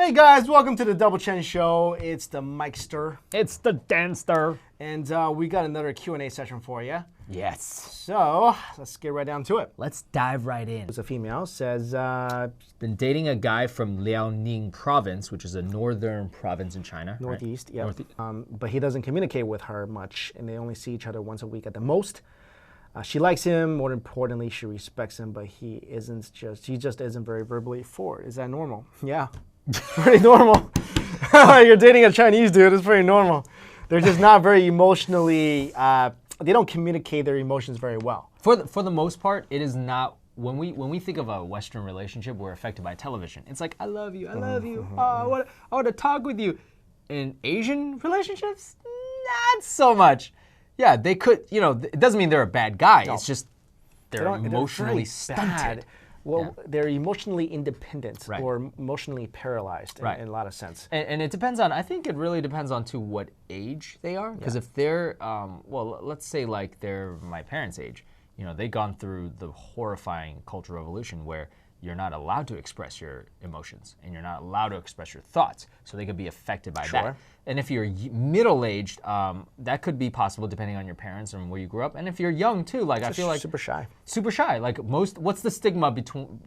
Hey guys, welcome to the Double Chen Show. It's the Mikester, It's the Danster. and we got another Q&A session for you. Yes. So let's get right down to it. Let's dive right in. There's a female says, Been dating a guy from Liaoning province, which is a northern province in China. right? Northeast, yeah. Northeast. But he doesn't communicate with her much, and they only see each other once a week at the most. She likes him. More importantly, she respects him, but he just isn't very verbally forward. Is that normal? Yeah, pretty normal. You're dating a Chinese dude. It's pretty normal. They're just not very emotionally. They don't communicate their emotions very well. For the most part, it is not. When we think of a Western relationship, we're affected by television. It's like, I love you, I love you. Oh, I want to talk with you. In Asian relationships, not so much. Yeah, they could. It doesn't mean they're a bad guy. No. It's just they're They're emotionally very stunted. bad. Well, they're emotionally independent Right. or emotionally paralyzed Right. in a lot of sense. And it depends on, I think it really depends on to what age they are. Because if they're, let's say like they're my parents' age, they've gone through the horrifying Cultural Revolution where you're not allowed to express your emotions and you're not allowed to express your thoughts. So they could be affected by Sure. that. And if you're middle-aged, that could be possible depending on your parents and where you grew up. And if you're young too, like I feel like Super shy. super shy. Like what's the stigma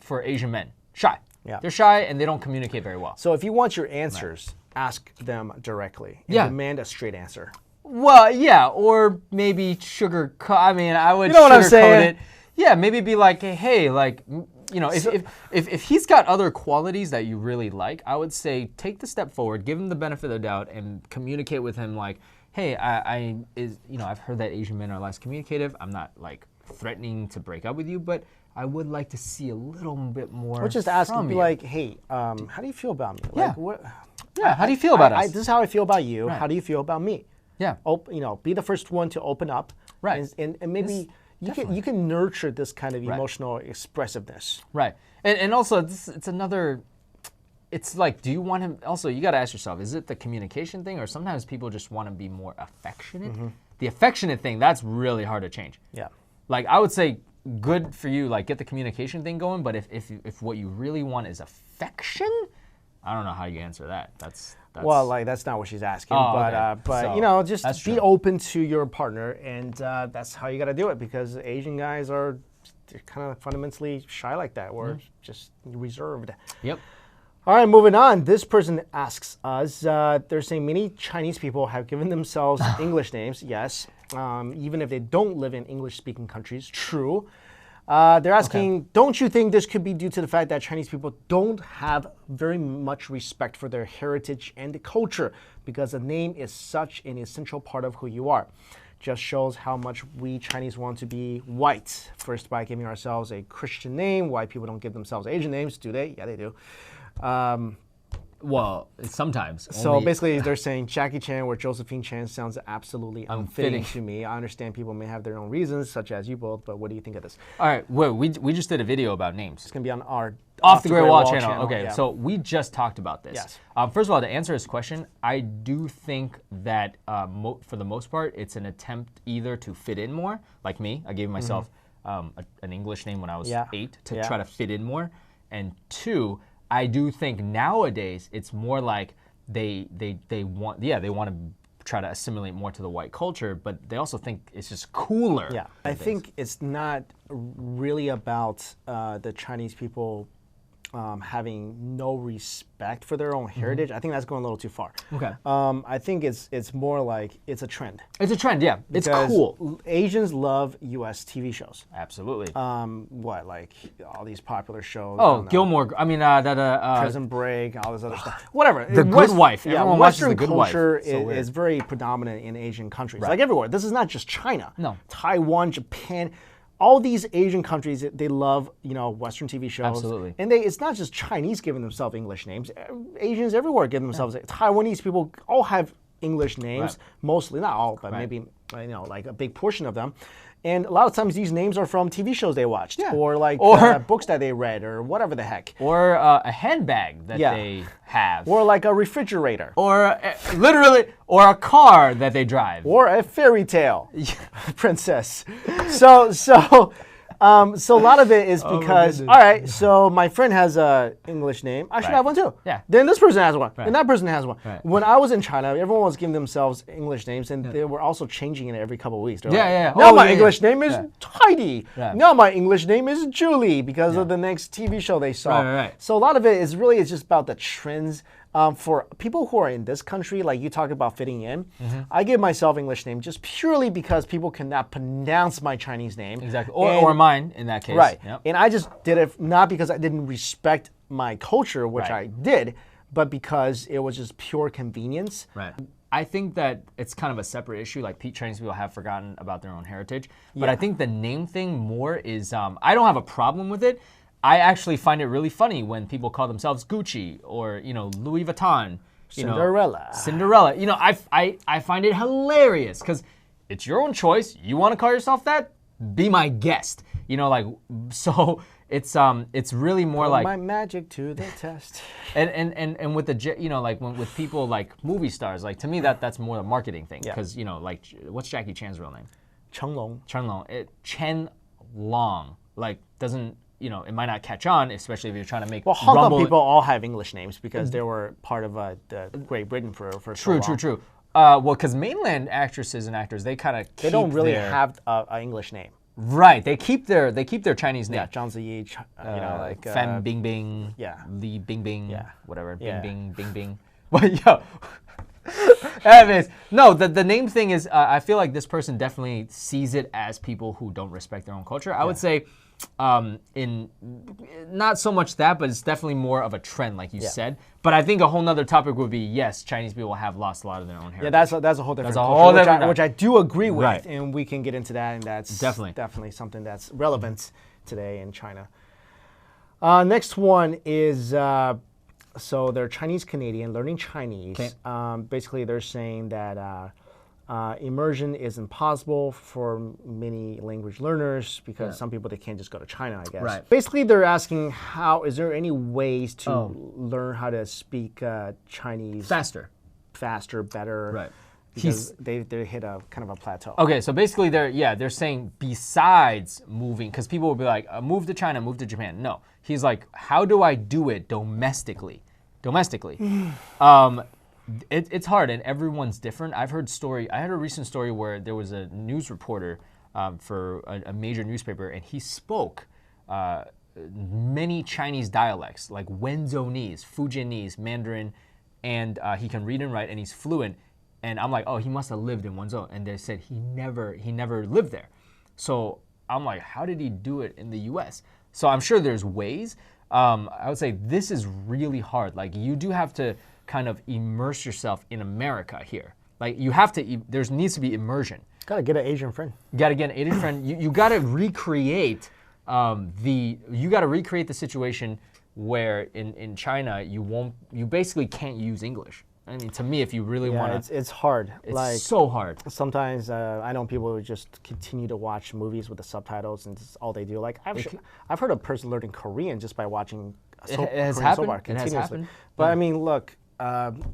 for Asian men? Shy. Yeah. They're shy and they don't communicate very well. So if you want your answers, ask them directly and Yeah. demand a straight answer. Well, yeah, or maybe I would You know what I'm sugarcoat saying? it. Yeah, maybe be like, hey, like, if he's got other qualities that you really like, I would say take the step forward, give him the benefit of the doubt, and communicate with him like, hey, I've heard that Asian men are less communicative. I'm not like threatening to break up with you, but I would like to see a little bit more. Or just ask from and be you. like, hey, how do you feel about me? Yeah. Like, what? Yeah, how do you feel about us? This is how I feel about you. Right. How do you feel about me? Yeah. Be the first one to open up. Right. And maybe you can nurture this kind of emotional expressiveness. Right. And also, it's another, it's like, do you want him, also, you got to ask yourself, is it the communication thing, or sometimes people just want to be more affectionate? The affectionate thing, that's really hard to change. Yeah. Like, I would say, good for you, like, get the communication thing going, but if what you really want is affection, I don't know how you answer that. That's Well, like that's not what she's asking, Oh, but okay. but So, just that's be true. open to your partner, and that's how you got to do it because Asian guys they're kind of fundamentally shy like that, or just reserved. Yep. All right, moving on. This person asks us, they're saying many Chinese people have given themselves English names. Yes, even if they don't live in English-speaking countries. True. They're asking, don't you think this could be due to the fact that Chinese people don't have very much respect for their heritage and culture because a name is such an essential part of who you are? Just shows how much we Chinese want to be white. First, by giving ourselves a Christian name. White people don't give themselves Asian names, do they? Yeah, they do. Well, sometimes. So only- basically, they're saying Jackie Chan or Josephine Chan sounds absolutely unfitting Unfitting. to me. I understand people may have their own reasons, such as you both, but what do you think of this? All right, well, we just did a video about names. It's going to be on our Off the Great Wall channel. Okay, yeah. so we just talked about this. Yes. First of all, to answer his question, I do think that for the most part, it's an attempt either to fit in more, like me. I gave myself an English name when I was Yeah. 8 to Yeah. try to fit in more. And two, I do think nowadays it's more like they want to try to assimilate more to the white culture, but they also think it's just cooler. Yeah, I think it's not really about the Chinese people having no respect for their own heritage. I think that's going a little too far. Okay. I think it's more like it's a trend. It's a trend, yeah. It's Because cool. Asians love U.S. TV shows. Absolutely. What, like all these popular shows? I Oh, don't know, Gilmore. I mean, Prison Break, all this other stuff. Whatever. The Good Wife. Yeah, Everyone watches Western The Good Wife. culture So weird. is very predominant in Asian countries, like everywhere. This is not just China. No. Taiwan, Japan, all these Asian countries, they love Western TV shows. Absolutely. And it's not just Chinese giving themselves English names. Asians everywhere give themselves. Taiwanese people all have English names, Right. mostly, not all, but maybe like a big portion of them. And a lot of times these names are from TV shows they watched, or like books that they read, or whatever the heck, Or a handbag that Yeah. they have. or like a refrigerator, Or literally, or a car that they drive. or a fairy tale princess. So So a lot of it is Oh my because, goodness. all right, so my friend has a English name. I should Right. have one too. Yeah. Then this person has one. Right. And that person has one. Right. When I was in China, everyone was giving themselves English names, and they were also changing it every couple of weeks. They're Yeah, like, yeah. Now Oh, my yeah, English yeah. name is Yeah. Heidi. Yeah. Now my English name is Julie because of the next TV show they saw. Right, right. So a lot of it is really it's just about the trends. For people who are in this country, like you talked about fitting in, Mm-hmm. I give myself English name just purely because people cannot pronounce my Chinese name. Exactly. And- Or mine in that case. Right. Yep. And I just did it not because I didn't respect my culture, which Right. I did, but because it was just pure convenience. Right. I think that it's kind of a separate issue. Like Chinese people have forgotten about their own heritage. But I think the name thing more is I don't have a problem with it. I actually find it really funny when people call themselves Gucci or Louis Vuitton. Cinderella. Cinderella. I find it hilarious because it's your own choice. You want to call yourself that? Be my guest. So it's really more like my magic to the test. and with with people like movie stars, like to me that's more a marketing thing Yeah. because like what's Jackie Chan's real name? Chenglong. Chen Long doesn't it might not catch on, especially if you're trying to make Well, Hong Kong Rumble. people all have English names because they were part of the Great Britain for so True, long. true, true. Well, because mainland actresses and actors, they kind of They don't really have an English name. right. They keep their Chinese name. Yeah, Zhang Ziyi, like Fan Bing Bing. yeah. Li Bing Bing. Yeah. Whatever. Yeah. Bing Bing Bing Bing. Well, yo. Anyways, no, the name thing is, I feel like this person definitely sees it as people who don't respect their own culture. I would say, in not so much that, but it's definitely more of a trend, like you said. But I think a whole nother topic would be, yes, Chinese people have lost a lot of their own heritage. Yeah, that's a whole different That's a culture, whole which, different- which I do agree with, Right. and we can get into that, and that's Definitely. something that's relevant today in China. Next one is so they're Chinese Canadian learning Chinese. Okay. Basically, they're saying that immersion is impossible for many language learners because some people they can't just go to China, I guess. Right. Basically, they're asking how is there any ways to Oh. learn how to speak Chinese Faster. faster, better? Right. Because they hit a kind of a plateau. Okay, so basically they're saying besides moving, because people will be like, move to China, move to Japan. No, he's like, how do I do it domestically? It's hard and everyone's different. I heard a recent story where there was a news reporter for a major newspaper and he spoke many Chinese dialects like Wenzhounese, Fujianese, Mandarin, and he can read and write and he's fluent. And I'm like, oh, he must have lived in Wenzhou. And they said he never lived there. So I'm like, how did he do it in the U.S.? So I'm sure there's ways. I would say this is really hard. Like you do have to kind of immerse yourself in America here. Like you have to. There needs to be immersion. Gotta get an Asian friend. You got to get an Asian friend. You got to recreate the situation where in China you basically can't use English. I mean, to me, if you really want to, it's hard. it's so hard. Sometimes I know people who just continue to watch movies with the subtitles and that's all they do. Like I've heard a person learning Korean just by watching It has Korean soap happened. opera It has continuously. happened. But I mean, look,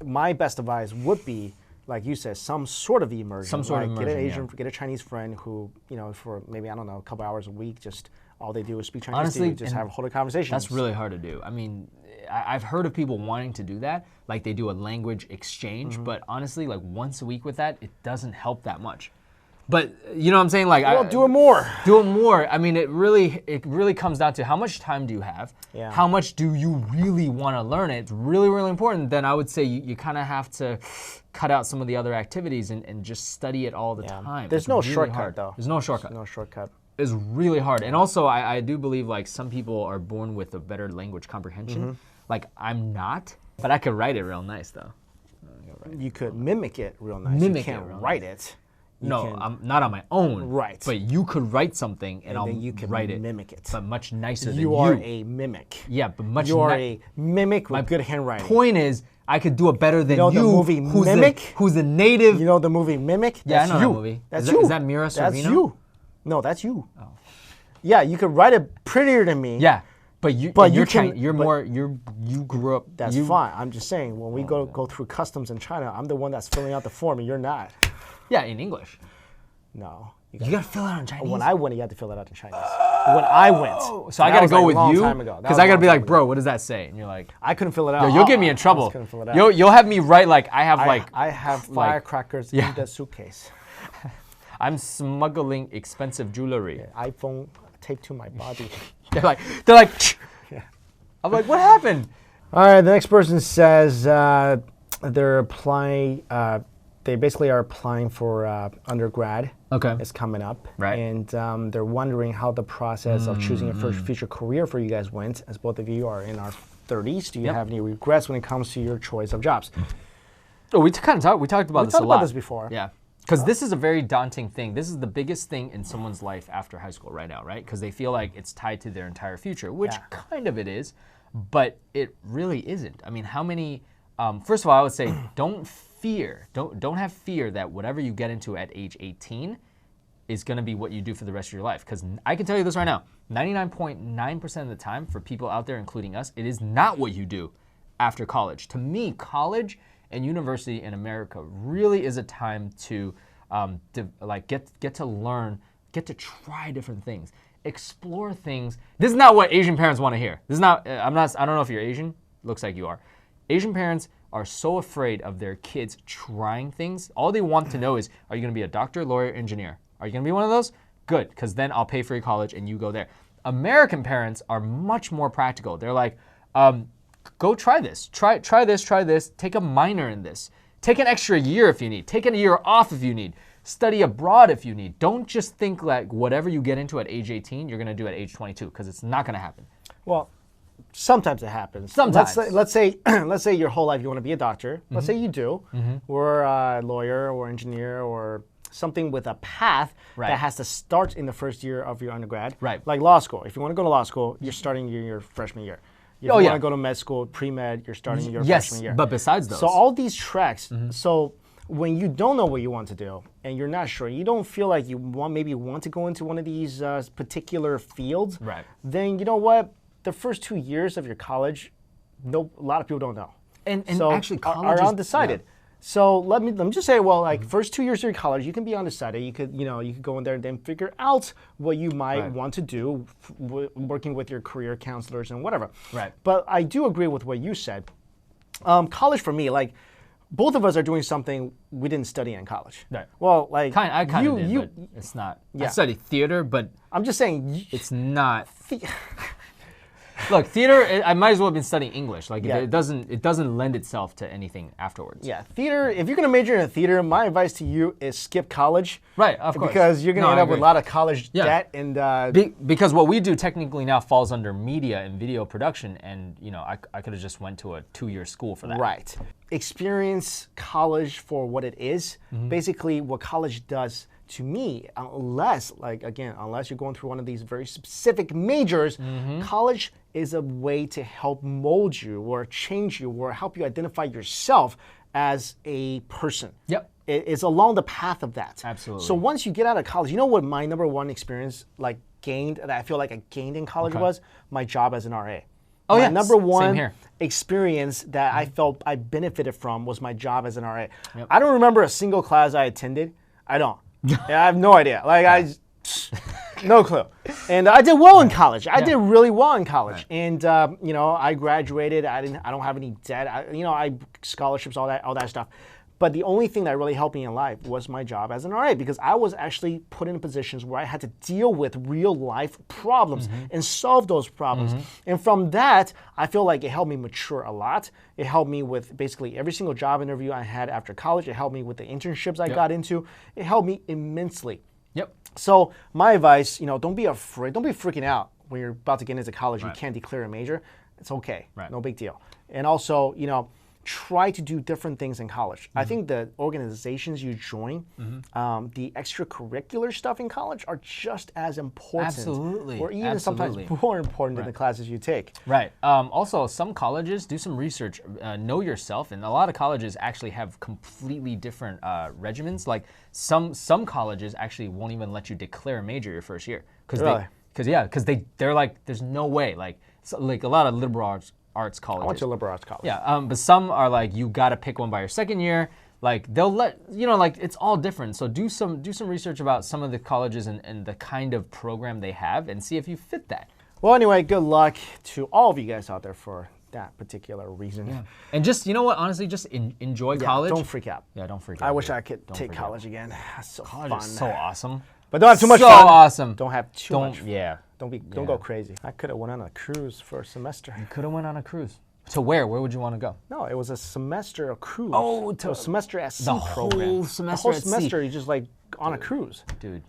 my best advice would be, like you said, some sort of immersion. Some sort of Get an immersion, Asian, yeah. get a Chinese friend who for maybe I don't know a couple hours a week, just all they do is speak Chinese Honestly, to you, just and have whole conversations. That's really hard to do. I mean, I've heard of people wanting to do that, like they do a language exchange, but honestly, like once a week with that, it doesn't help that much. But you know what I'm saying? Like, well, do it more. Do it more. I mean, it really comes down to how much time do you have? Yeah. How much do you really want to learn it? It's really, really important. Then I would say you kind of have to cut out some of the other activities and just study it all the time. There's It's no really shortcut hard. though. There's no shortcut. No shortcut. Is really hard. And also, I do believe like some people are born with a better language comprehension. Like I'm not, but I could write it real nice though. You could mimic it real nice. Mimic you it can't real write it. You No, can- I'm not on my own. Right. But you could write something and I'll then you can write it. mimic it. But much nicer than you are a mimic. Yeah, but much You are ni- a mimic with good handwriting. Point is, I could do it better than know the movie who's Mimic? who's a native. You know the movie Mimic? Yeah, I That's know that you. movie. That's Is that- you. is that Mira That's Sorvino? you. No, that's you. Oh. Yeah, you could write it prettier than me. Yeah, but you're you Chinese. can- You're but- more. You grew up. That's you, fine. I'm just saying, when we go through customs in China, I'm the one that's filling out the form and you're not. Yeah, in English. No. You gotta fill it out in Chinese. When I went, you had to fill it out in Chinese. when I went. So I That gotta was, go like, with a long you time ago. That because was I a gotta long be time like, ago. bro, what does that say? And you're like, I couldn't fill it out. you'll get me in I trouble. just couldn't fill it out. You'll have me write like I have I have firecrackers in the suitcase. I'm smuggling expensive jewelry. iPhone taped to my body. They're like, I'm like, what happened? All right, the next person says they're applying. They basically are applying for undergrad. Okay. It's coming up, Right. And they're wondering how the process of choosing a first future career for you guys went. As both of you are in our 30s, do you have any regrets when it comes to your choice of jobs? Oh, we talked about this talked a lot. about this before. Yeah. Because this is a very daunting thing. This is the biggest thing in someone's life after high school right now, right? Because they feel like it's tied to their entire future, which kind of it is, but it really isn't. I mean, how many? First of all, I would say don't have fear that whatever you get into at age 18 is going to be what you do for the rest of your life. Because I can tell you this right now, 99.9% of the time for people out there, including us, it is not what you do after college. To me, college and university in America really is a time to get to learn, get to try different things, explore things. This is not what Asian parents want to hear. This is not. I don't know if you're Asian. Looks like you are. Asian parents are so afraid of their kids trying things. All they want to know is, are you going to be a doctor, lawyer, engineer? Are you going to be one of those? Good, because then I'll pay for your college and you go there. American parents are much more practical. They're like, go try this. Try this. Take a minor in this. Take an extra year if you need. Take a year off if you need. Study abroad if you need. Don't just think like whatever you get into at age 18, you're going to do at age 22, because it's not going to happen. Well, sometimes it happens. Sometimes. Let's say your whole life you want to be a doctor. Let's say you do, or a lawyer or engineer or something with a path that has to start in the first year of your undergrad. Right. Like law school. If you want to go to law school, you're starting your freshman year. If you want to go to med school, pre-med, you're starting your freshman year. But besides those. So all these tracks, so when you don't know what you want to do and you're not sure, you don't feel like you maybe want to go into one of these particular fields, Right. then you know what? The first 2 years of your college, a lot of people don't know. And so actually college are is undecided. Yeah. So let me just say, well, like first 2 years of your college, you can be undecided. You could go in there and then figure out what you might want to do, working with your career counselors and whatever. Right. But I do agree with what you said. College for me, like both of us are doing something we didn't study in college. Right. Well, like I kind of did, but it's not. I studied theater, but I'm just saying. it's not. Look, theater. I might as well have been studying English. Like Yeah. it doesn't lend itself to anything afterwards. Yeah, theater. If you're gonna major in theater, my advice to you is skip college. Right, of course. Because you're gonna No, end I up with a agree. lot of college Yeah. debt and. Because what we do technically now falls under media and video production, and I could have just went to a 2-year school for that. Right. Experience college for what it is. Basically, what college does to me, unless you're going through one of these very specific majors, college is a way to help mold you or change you or help you identify yourself as a person. Yep. It's along the path of that. Absolutely. So once you get out of college, you know what my number one experience gained that I feel like I gained in college was my job as an RA. Oh, my yeah, number same one here. experience that I felt I benefited from was my job as an RA. I don't remember a single class I attended. I don't. I have no idea. No clue. And I did well in college. I did really well in college. And I graduated. I don't have any debt. I scholarships, all that stuff. But the only thing that really helped me in life was my job as an RA, because I was actually put in positions where I had to deal with real life problems and solve those problems. And from that, I feel like it helped me mature a lot. It helped me with basically every single job interview I had after college. It helped me with the internships I got into. It helped me immensely. Yep. So my advice, don't be afraid. Don't be freaking out when you're about to get into college. You can't declare a major. It's okay. Right. No big deal. And also, try to do different things in college. I think the organizations you join, the extracurricular stuff in college are just as important. Absolutely. Or even sometimes more important than the classes you take. Right. Also, some colleges, do some research, know yourself, and a lot of colleges actually have completely different regimens. Like some colleges actually won't even let you declare a major your first year. Really? Because they're like, there's no way. Like a lot of liberal arts colleges. I went to a liberal arts college. Yeah, but some are like, you got to pick one by your second year. like they'll let you know, like it's all different. So do some research about some of the colleges and the kind of program they have, and see if you fit that. Well, anyway, good luck to all of you guys out there for that particular reason. And just, you know what, honestly, just enjoy college. Don't freak out. Yeah, don't freak out. I wish dude. I could take freak out. college again. That's so College fun. is so awesome. But don't have too much so fun. awesome. Don't have too much. Yeah. Don't go crazy. I could have went on a cruise for a semester. You could have went on a cruise. To where? Where would you want to go? No, it was a semester cruise. Oh, to a semester at sea the program. whole The semester whole at sea. semester, you just like on a cruise. Dude.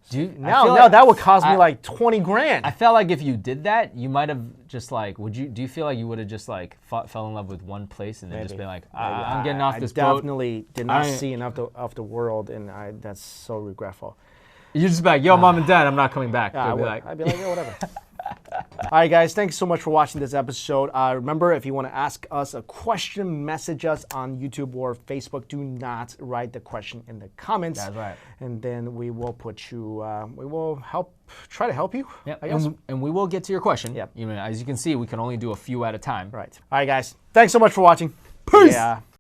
Do you, Now that would cost me like 20 grand. I felt like if you did that, you might have just like, do you feel like you would have just like fell in love with one place and then just been like, I'm getting off this boat? I definitely did not see enough of the world, and that's so regretful. You're just like, yo, mom and dad, I'm not coming back. I'd They'd be like, yeah, whatever. All right, guys, thanks so much for watching this episode. Remember, if you want to ask us a question, message us on YouTube or Facebook. Do not write the question in the comments. That's right. And then we will put you, we will try to help you. Yep. I guess. And we will get to your question. Yep. You know, as you can see, we can only do a few at a time. Right. All right, guys, thanks so much for watching. Peace. Yeah.